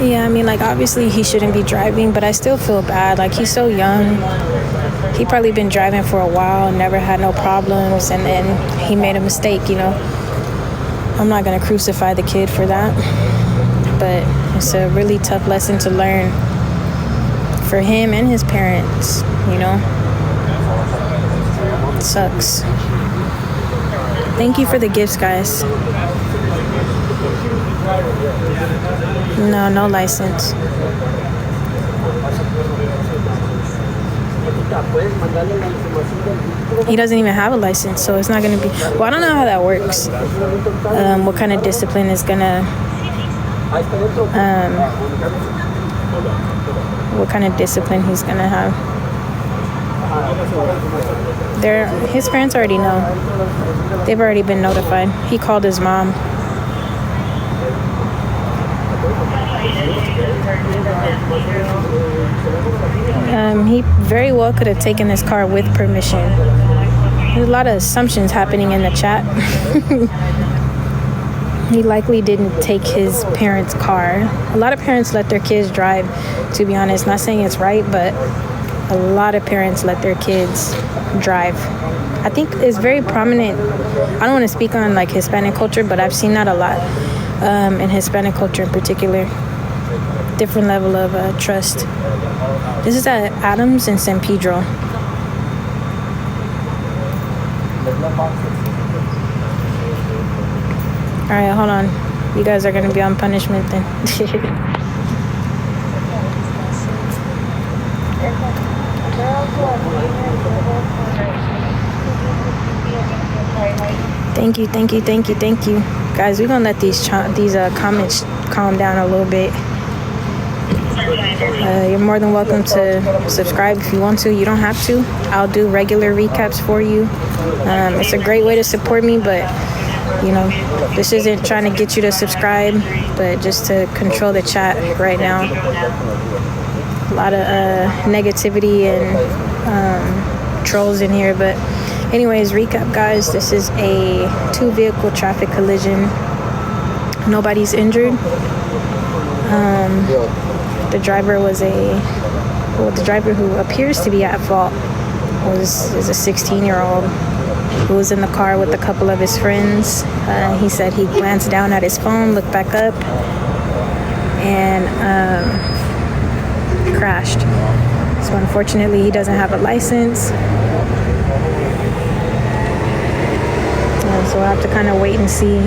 Yeah, I mean, like, obviously he shouldn't be driving, but I still feel bad. Like, he's so young. He probably been driving for a while, never had no problems, and then he made a mistake, you know. I'm not going to crucify the kid for that, but it's a really tough lesson to learn for him and his parents, you know. It sucks. Thank you for the gifts, guys. No license. He doesn't even have a license, so it's not going to be... Well, I don't know how that works. What kind of discipline is going to... what kind of discipline he's going to have. His parents already know. They've already been notified. He called his mom. He very well could have taken this car with permission. There's a lot of assumptions happening in the chat. He likely didn't take his parents' car. A lot of parents let their kids drive, to be honest. Not saying it's right, but a lot of parents let their kids drive. I think it's very prominent. I don't want to speak on like Hispanic culture, but I've seen that a lot in Hispanic culture in particular. Different level of trust. This is at Adams and San Pedro. All right, hold on. You guys are going to be on punishment then. Thank you. Guys, we're going to let these comments calm down a little bit. You're more than welcome to subscribe if you want to. You don't have to. I'll do regular recaps for you. It's a great way to support me, but you know, this isn't trying to get you to subscribe, but just to control the chat right now. A lot of negativity and trolls in here, but anyways, recap, guys. This is a 2-vehicle traffic collision. Nobody's injured. The driver the driver who appears to be at fault is a 16-year-old who was in the car with a couple of his friends. He said he glanced down at his phone, looked back up, and crashed. So unfortunately, he doesn't have a license. So we'll have to kind of wait and see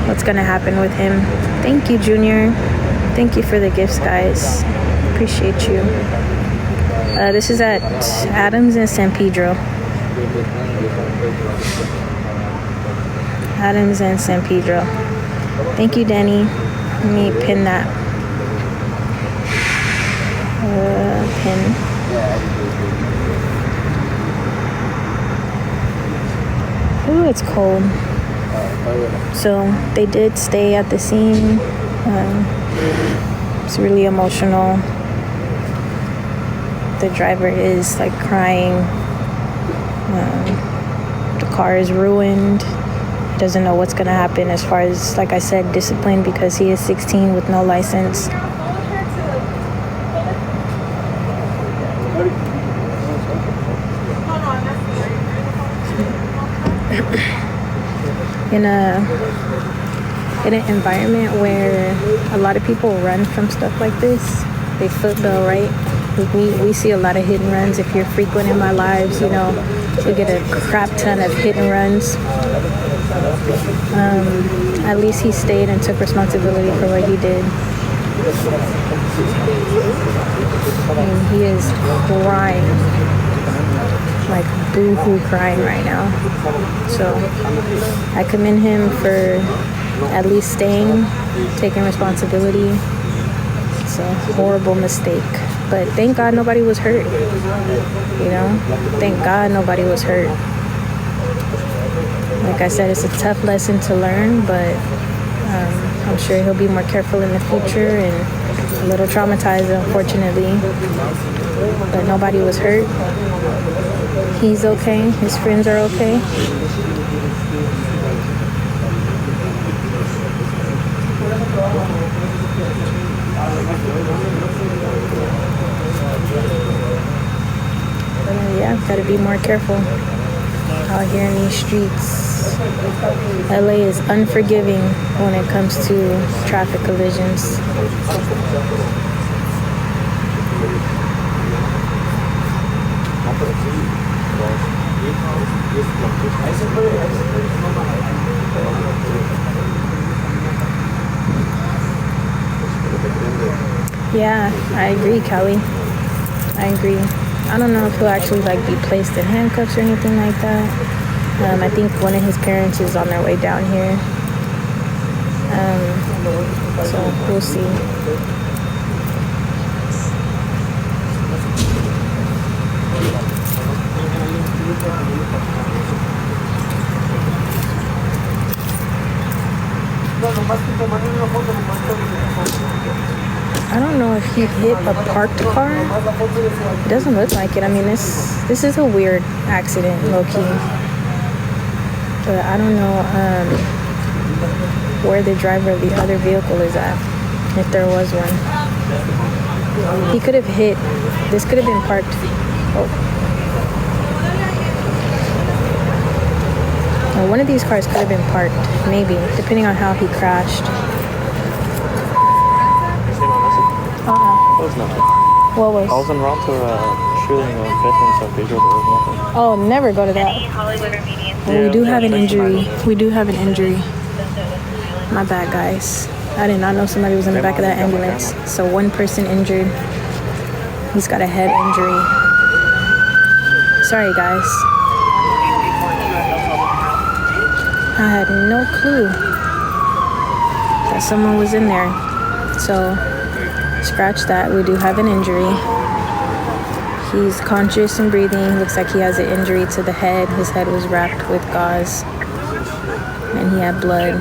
what's going to happen with him. Thank you, Junior. Thank you for the gifts, guys. Appreciate you. This is at Adams and San Pedro. Adams and San Pedro. Thank you, Danny. Let me pin that. Pin. Ooh, it's cold. So they did stay at the scene. It's really emotional. The driver is like crying. The car is ruined. He doesn't know what's going to happen as far as, like I said, discipline, because he is 16 with no license. In an environment where a lot of people run from stuff like this, they football, right? We see a lot of hit and runs. If you're frequent in my lives, you know, we get a crap ton of hit and runs. At least he stayed and took responsibility for what he did. And he is crying, like boo-hoo crying right now. So I commend him for at least staying, taking responsibility. It's a horrible mistake, but thank God nobody was hurt. You know, thank God nobody was hurt. Like I said, it's a tough lesson to learn, but I'm sure he'll be more careful in the future, and a little traumatized, unfortunately. But nobody was hurt. He's okay. His friends are okay. gotta be more careful out here in these streets. LA is unforgiving when it comes to traffic collisions. Yeah, I agree, Kelly. I agree. I don't know if he'll actually like be placed in handcuffs or anything like that. I think one of his parents is on their way down here. So we'll see. I don't know if he hit a parked car. It doesn't look like it. I mean, this is a weird accident, low-key. But I don't know where the driver of the other vehicle is at, if there was one. He could have hit. This could have been parked. Oh, one of these cars could have been parked, maybe, depending on how he crashed. There was nothing. What was? I was en route to shooting a veterans official. There was nothing. Oh, never go to that. Well, we do have an injury. We do have an injury. My bad, guys. I did not know somebody was in the back of that ambulance. So one person injured. He's got a head injury. Sorry, guys. I had no clue that someone was in there. So scratch that. We do have an injury. He's conscious and breathing. Looks like he has an injury to the head. His head was wrapped with gauze and he had blood.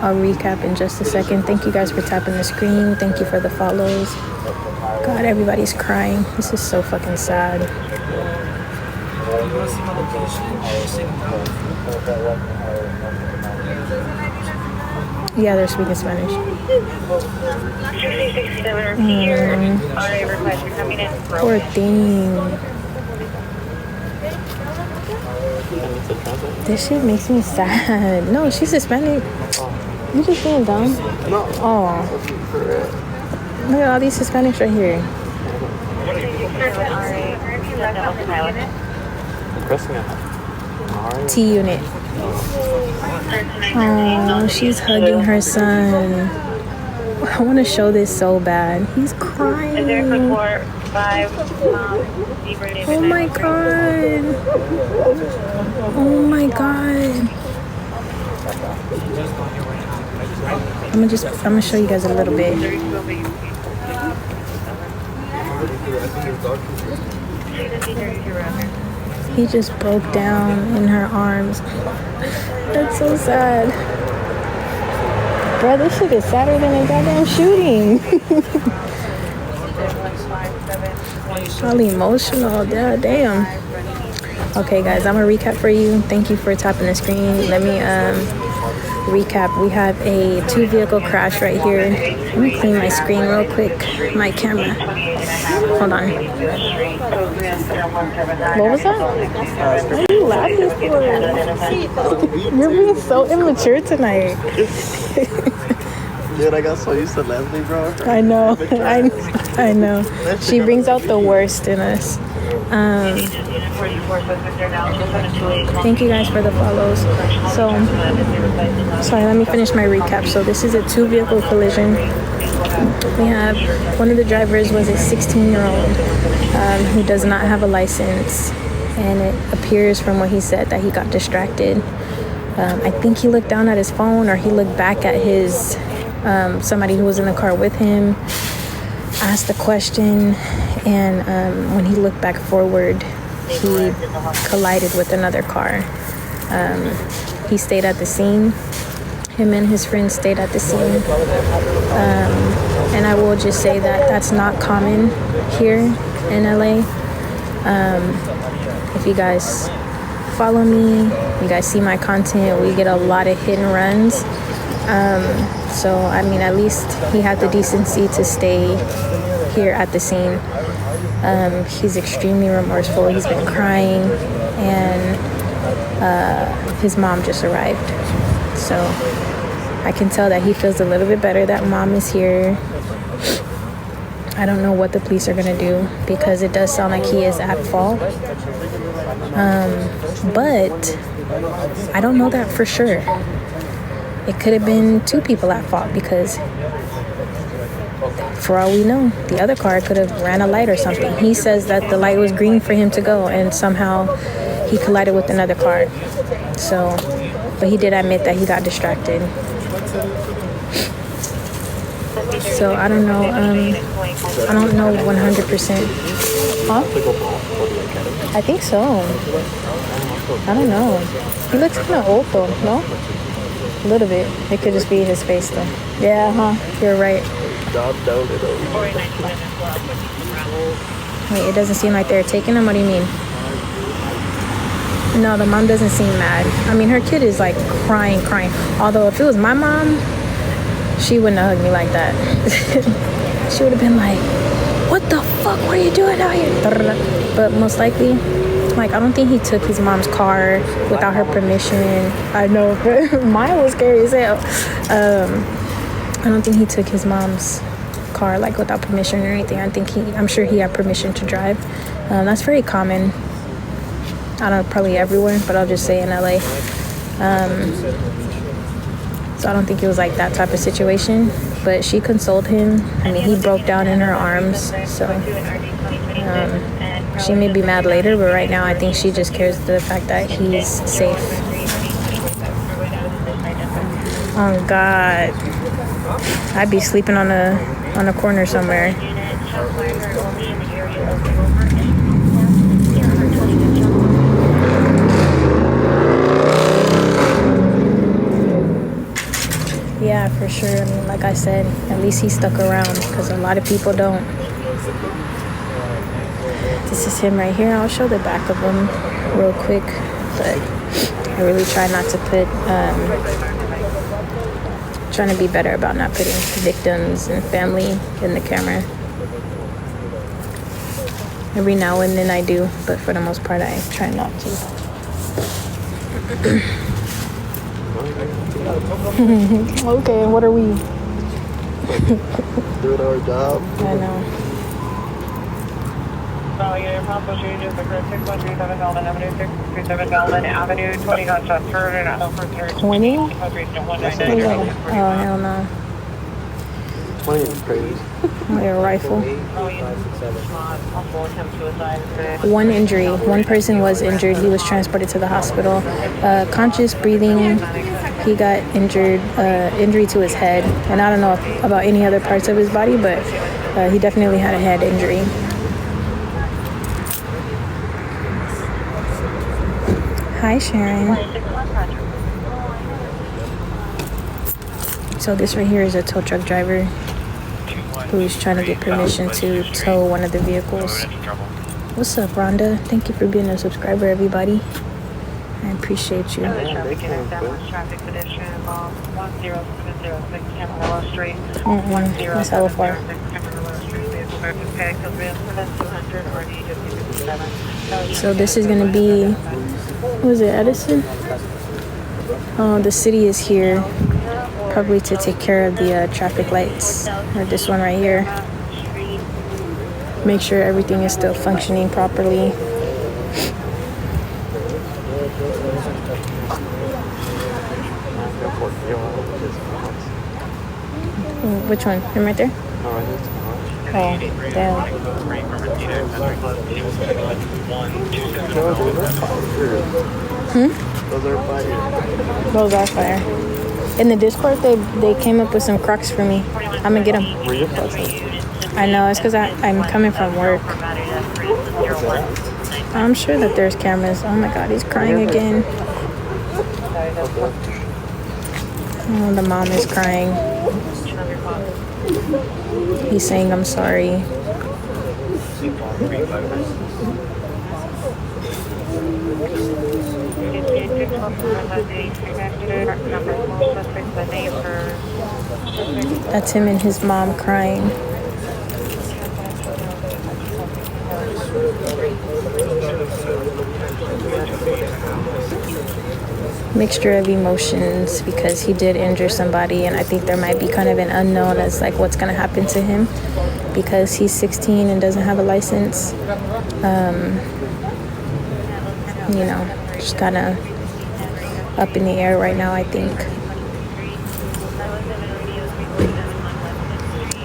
I'll recap in just a second. Thank you guys for tapping the screen. Thank you for the follows. God, everybody's crying. This is so fucking sad. Yeah, they're speaking Spanish. Poor thing. This shit makes me sad. No, she's Hispanic. You just being dumb. Oh. Look at all these Hispanics right here. T unit. Oh, she's hugging her son. I want to show this so bad. He's crying. Oh my god. Oh my god. I'm gonna show you guys a little bit. He just broke down in her arms. That's so sad. Bro, this shit is sadder than a goddamn shooting. All emotional. Damn. Okay, guys, I'm gonna recap for you. Thank you for tapping the screen. Let me recap. We have a 2-vehicle crash right here. Let me clean my screen real quick. My camera. Hold on. What was that? What are you laughing for? You're being so immature tonight. Dude, I got so used to Leslie, bro. I know. I know. She brings out the worst in us. Thank you guys for the follows. So, sorry, let me finish my recap. So this is a 2-vehicle collision. We have one of the drivers was a 16-year-old who does not have a license, and it appears from what he said that he got distracted. I think he looked down at his phone, or he looked back at his somebody who was in the car with him, asked a question, and when he looked back forward, he collided with another car. He stayed at the scene. Him and his friend stayed at the scene. And I will just say that that's not common here in LA. If you guys follow me, you guys see my content, we get a lot of hit and runs. So, I mean, at least he had the decency to stay here at the scene. He's extremely remorseful. He's been crying, and his mom just arrived. So I can tell that he feels a little bit better that mom is here. I don't know what the police are going to do because it does sound like he is at fault. But I don't know that for sure. It could have been 2 people at fault because for all we know, the other car could have ran a light or something. He says that the light was green for him to go and somehow he collided with another car. So, but he did admit that he got distracted. So I don't know. I don't know 100%. Huh? I think so. I don't know. He looks kind of old though, no? A little bit. It could just be his face though. Yeah, You're right. Wait, it doesn't seem like they're taking him. What do you mean? No, the mom doesn't seem mad. I mean, her kid is like crying. Although if it was my mom, she wouldn't have hugged me like that. She would have been like, what the fuck, what are you doing out here? But most likely, like, I don't think he took his mom's car without her permission. I know, but mine was scary as hell. I don't think he took his mom's car, like, without permission or anything. I'm sure he had permission to drive. That's very common. I don't know, probably everywhere, but I'll just say in LA. So I don't think it was like that type of situation, but she consoled him. I mean, he broke down in her arms, so she may be mad later, but right now I think she just cares the fact that he's safe. Oh God, I'd be sleeping on a corner somewhere. Yeah, for sure. I mean, like I said, at least he stuck around because a lot of people don't. This is him right here. I'll show the back of him real quick, but I really try not to trying to be better about not putting victims and family in the camera. Every now and then I do, but for the most part I try not to. Okay, what are we? Doing our job. I know. 20? Oh, hell no. 20 is crazy. Like a rifle. 1 injury. 1 person was injured. He was transported to the hospital. Conscious breathing. He got injured, injury to his head. And I don't know about any other parts of his body, but he definitely had a head injury. Hi, Sharon. So this right here is a tow truck driver who is trying to get permission to tow one of the vehicles. What's up, Rhonda? Thank you for being a subscriber, everybody. I appreciate you. That's hella far. So this is going to be, what is it, Edison? Oh, the city is here probably to take care of the traffic lights, or this one right here. Make sure everything is still functioning properly. Which one? Him right there? Oh, damn. Those are fire. In the Discord, they came up with some Crocs for me. I'm gonna get them. I know, it's because I'm coming from work. I'm sure that there's cameras. Oh my God, he's crying again. Oh, the mom is crying. He's saying, I'm sorry. That's him and his mom crying. Mixture of emotions because he did injure somebody, and I think there might be kind of an unknown as like what's going to happen to him because he's 16 and doesn't have a license. You know, just kind of up in the air right now, I think.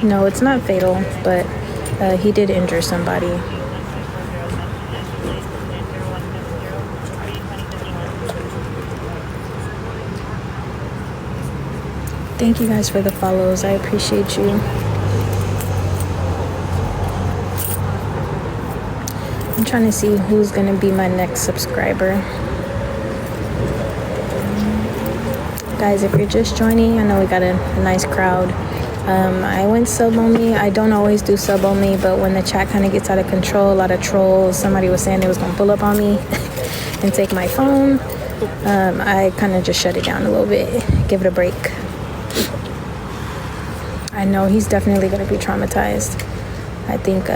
No, it's not fatal, but he did injure somebody. Thank you guys for the follows. I appreciate you. I'm trying to see who's going to be my next subscriber. Guys, if you're just joining, I know we got a nice crowd. I went sub only. I don't always do sub only, but when the chat kind of gets out of control, a lot of trolls, somebody was saying they was going to pull up on me and take my phone. I kind of just shut it down a little bit, give it a break. I know he's definitely going to be traumatized. I think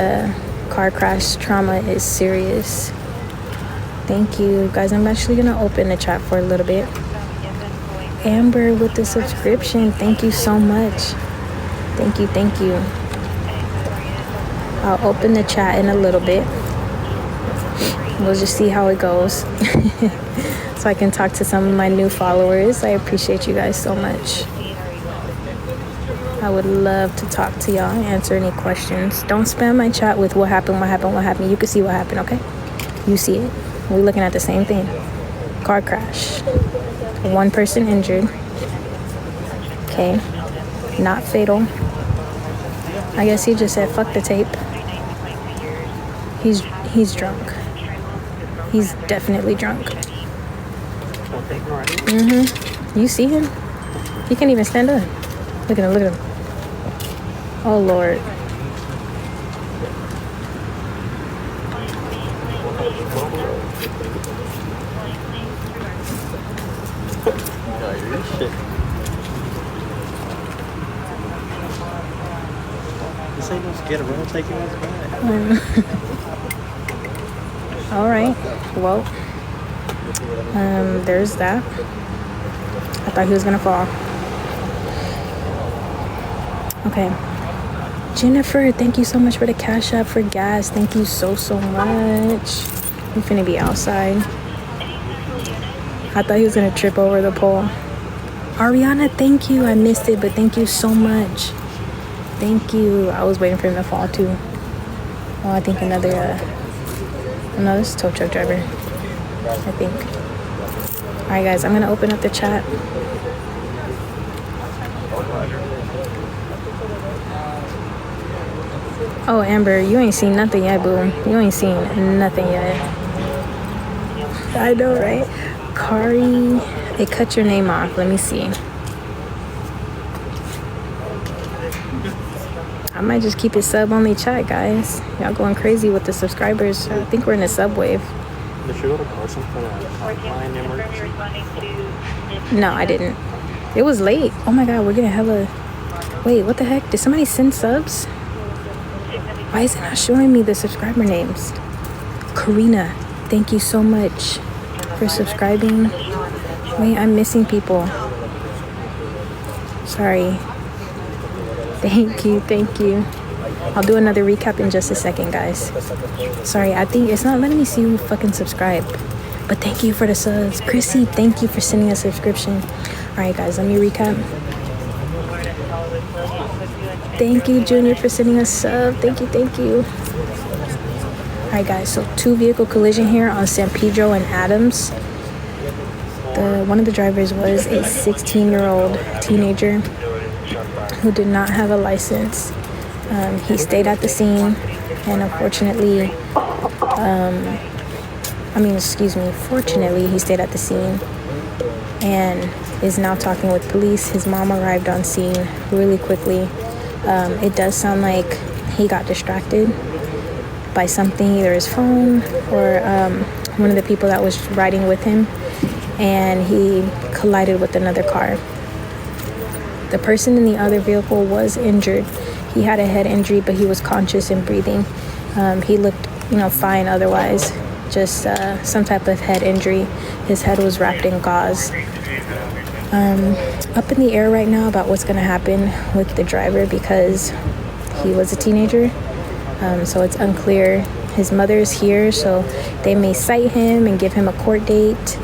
car crash trauma is serious. Thank you. Guys, I'm actually going to open the chat for a little bit. Amber with the subscription. Thank you so much. Thank you. Thank you. I'll open the chat in a little bit. We'll just see how it goes. So I can talk to some of my new followers. I appreciate you guys so much. I would love to talk to y'all and answer any questions. Don't spam my chat with what happened, what happened, what happened. You can see what happened, okay? You see it. We're looking at the same thing. Car crash. One person injured. Okay. Not fatal. I guess he just said, fuck the tape. He's drunk. He's definitely drunk. Mm-hmm. You see him? He can't even stand up. Look at him, look at him. Oh, Lord. This ain't no get around taking his back. All right. Well, there's that. I thought he was gonna fall. Okay. Jennifer, thank you so much for the Cash App for gas. Thank you so much. I'm finna be outside. I thought he was gonna trip over the pole. Ariana, thank you. I missed it, but thank you so much. Thank you. I was waiting for him to fall too. Oh, I think another, no, this is a tow truck driver, I think. All right, guys, I'm gonna open up the chat. Oh, Amber, you ain't seen nothing yet, boo. You ain't seen nothing yet. I know, right? Kari, they cut your name off. Let me see. I might just keep it sub-only chat, guys. Y'all going crazy with the subscribers. I think we're in a sub wave. Did you go to Carson for that hotline emergency? No, I didn't. It was late. Oh my God, we're getting hella... Wait, what the heck? Did somebody send subs? Why is it not showing me the subscriber names? Karina, thank you so much for subscribing. Wait, I'm missing people. Sorry. Thank you, thank you. I'll do another recap in just a second, guys. Sorry, I think it's not letting me see who fucking subscribed. But thank you for the subs. Chrissy, thank you for sending a subscription. All right, guys, let me recap. Thank you, Junior, for sending a sub. Thank you, thank you. All right, guys, so 2-vehicle collision here on San Pedro and Adams. One of the drivers was a 16-year-old teenager who did not have a license. He stayed at the scene, and unfortunately, fortunately, he stayed at the scene and is now talking with police. His mom arrived on scene really quickly. It does sound like he got distracted by something, either his phone or one of the people that was riding with him. and he collided with another car. The person in the other vehicle was injured. He had a head injury, but he was conscious and breathing. He looked, fine otherwise. Just some type of head injury. His head was wrapped in gauze. Up in the air right now about what's going to happen with the driver because he was a teenager. So it's unclear. His mother is here, so they may cite him and give him a court date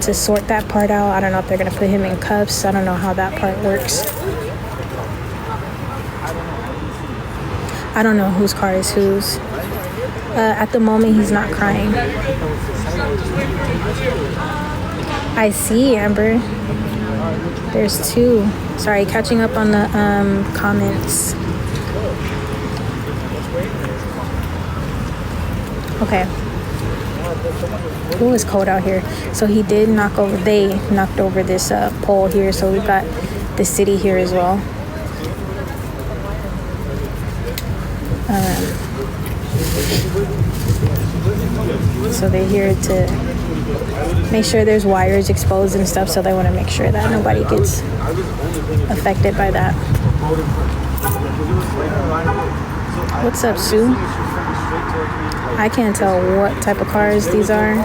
to sort that part out. I don't know if they're going to put him in cuffs. I don't know how that part works. I don't know whose car is whose. At the moment, he's not crying. I see, Amber. There's two. Sorry, catching up on the comments. Okay. Ooh, it's cold out here. So they knocked over this pole here. So we've got the city here as well. So they're here to make sure there's wires exposed and stuff. So they want to make sure that nobody gets affected by that. What's up, Sue? I can't tell what type of cars these are.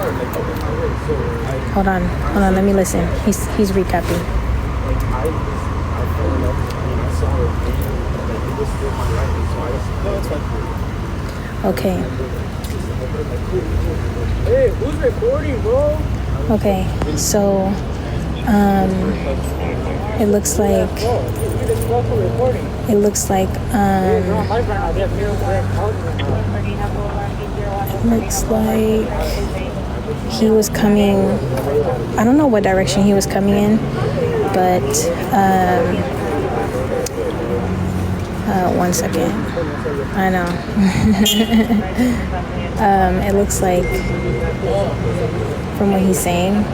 Hold on, let me listen. He's recapping. Okay. Hey, who's recording, bro? Okay, so it looks like he was coming, I don't know what direction he was coming in, but one second. I know. It looks like, from what he's saying,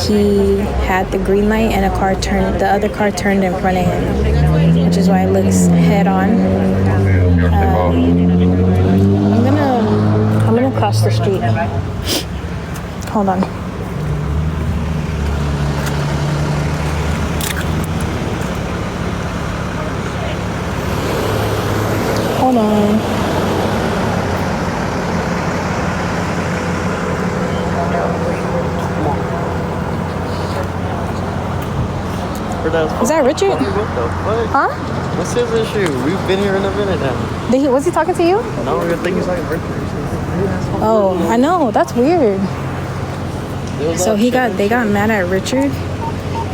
he had the green light and the other car turned in front of him, which is why it looks head on. I'm gonna cross the street. Hold on. Hold on. Is that Richard? What the fuck? Huh? What's his issue? We've been here in a minute now. Was he talking to you? No, I think he's like Richard. Oh, I know. That's weird. So they got mad at Richard.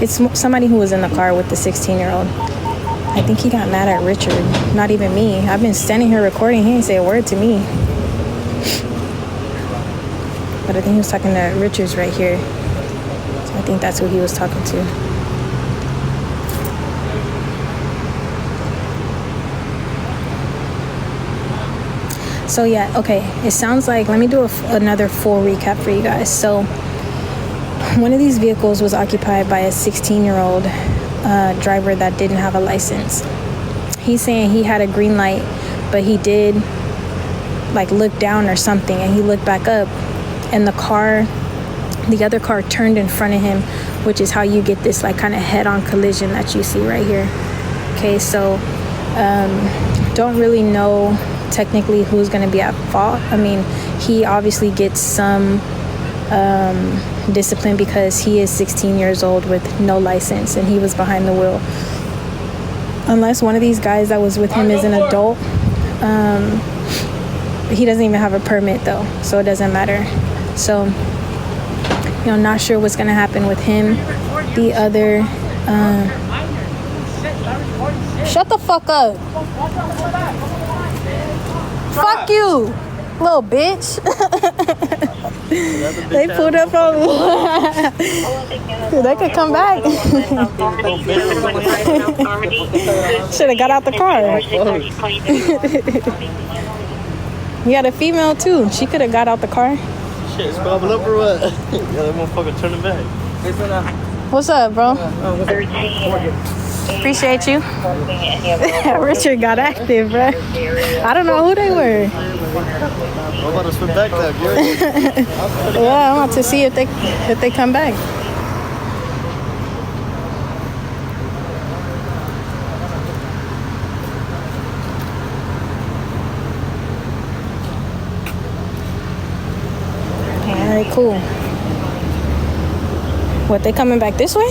It's somebody who was in the car with the 16-year-old. I think he got mad at Richard, not even me. I've been standing here recording. He didn't say a word to me. But I think he was talking to Richards right here. So I think that's who he was talking to. So yeah, okay. It sounds like, let me do another full recap for you guys. So one of these vehicles was occupied by a 16-year-old driver that didn't have a license. He's saying he had a green light, but he did look down or something, and he looked back up, and the other car turned in front of him, which is how you get this kind of head-on collision that you see right here. Okay, so don't really know technically who's going to be at fault. I mean, he obviously gets some discipline because he is 16 years old with no license and he was behind the wheel. Unless one of these guys that was with him is an adult, he doesn't even have a permit though, so it doesn't matter. So, not sure what's going to happen with him. The other shut the fuck up. Fuck you, little bitch. They pulled up on me. Dude, they could come back. Should have got out the car. We had a female too. She could have got out the car. Shit, scrabble up or what? Yeah, that motherfucker turning back. What's up, bro? Appreciate you. Richard got active, bro. I don't know who they were. I'm about to swim back there, Gary. Yeah, I'm about to see if they come back. right, cool. What, they coming back this way?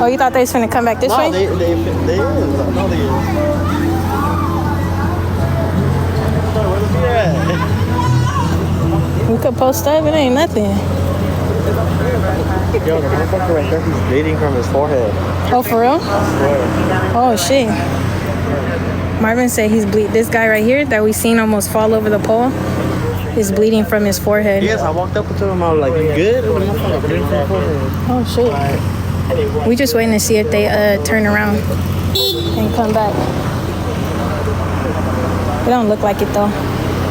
Oh, you thought they was finna come back this way? They is. I know they is. Where the beer at? We could post up, it ain't nothing. Yo, the motherfucker right there, he's bleeding from his forehead. Oh, for real? I swear. Oh, shit. Marvin said he's this guy right here that we seen almost fall over the pole is bleeding from his forehead. Yes, I walked up to him, I was like, you good? The motherfucker bleeding from his forehead. Oh, shit. We just waiting to see if they turn around and come back. It don't look like it though,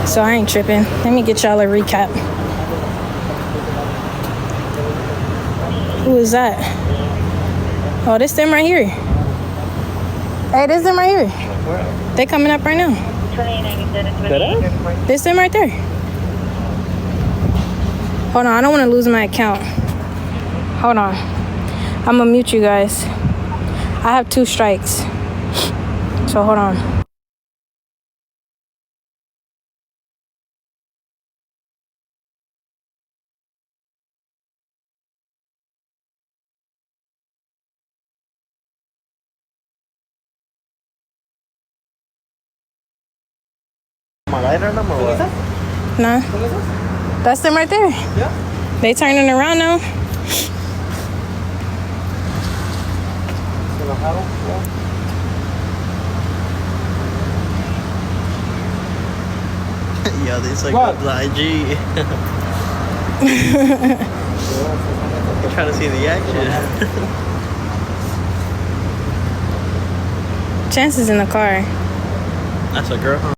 so I ain't tripping. Let me get y'all a recap. Who is that? Oh, this them right here. Hey, this them right here. They coming up right now. This them right there. Hold on, I don't want to lose my account. Hold on. I'm gonna mute you guys. I have 2 strikes. So hold on. My lighter number or what? Nah. That's them right there. Yeah. They turning around now. Yeah, they like the IG. I'm trying to see the action. Chance is in the car. That's a girl, huh?